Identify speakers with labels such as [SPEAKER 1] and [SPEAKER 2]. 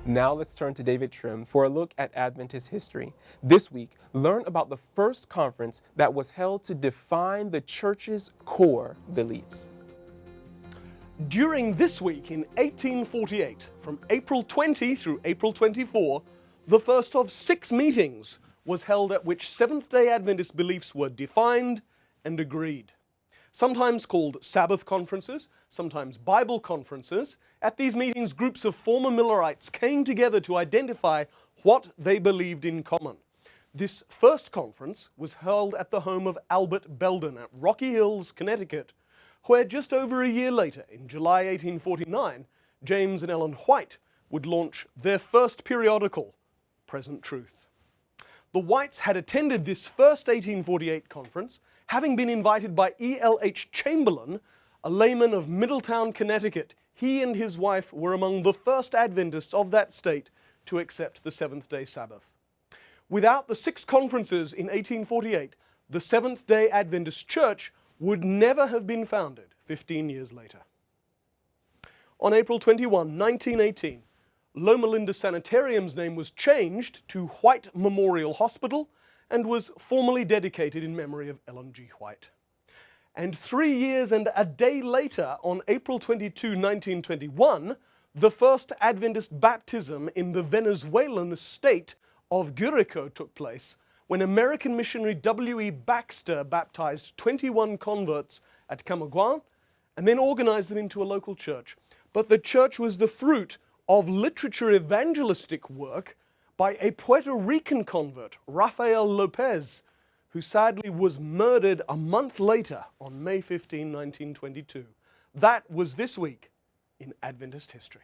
[SPEAKER 1] Now let's turn to David Trim for a look at Adventist history. This week, learn about the first conference that was held to define the church's core beliefs.
[SPEAKER 2] During this week in 1848, from April 20 through April 24, the first of 6 meetings was held at which Seventh-day Adventist beliefs were defined and agreed. Sometimes called Sabbath Conferences, sometimes Bible Conferences, at these meetings groups of former Millerites came together to identify what they believed in common. This first conference was held at the home of Albert Belden at Rocky Hills, Connecticut, where just over a year later, in July 1849, James and Ellen White would launch their first periodical, Present Truth. The Whites had attended this first 1848 conference, having been invited by E.L.H. Chamberlain, a layman of Middletown, Connecticut. He and his wife were among the first Adventists of that state to accept the Seventh-day Sabbath. Without the 6 conferences in 1848, the Seventh-day Adventist Church would never have been founded 15 years later. On April 21, 1918, Loma Linda Sanitarium's name was changed to White Memorial Hospital and was formally dedicated in memory of Ellen G. White. And 3 years and a day later, on April 22, 1921, the first Adventist baptism in the Venezuelan state of Guerrico took place when American missionary W.E. Baxter baptized 21 converts at Camagüey and then organized them into a local church. But the church was the fruit of literature evangelistic work by a Puerto Rican convert, Rafael Lopez, who sadly was murdered a month later on May 15, 1922. That was this week in Adventist history.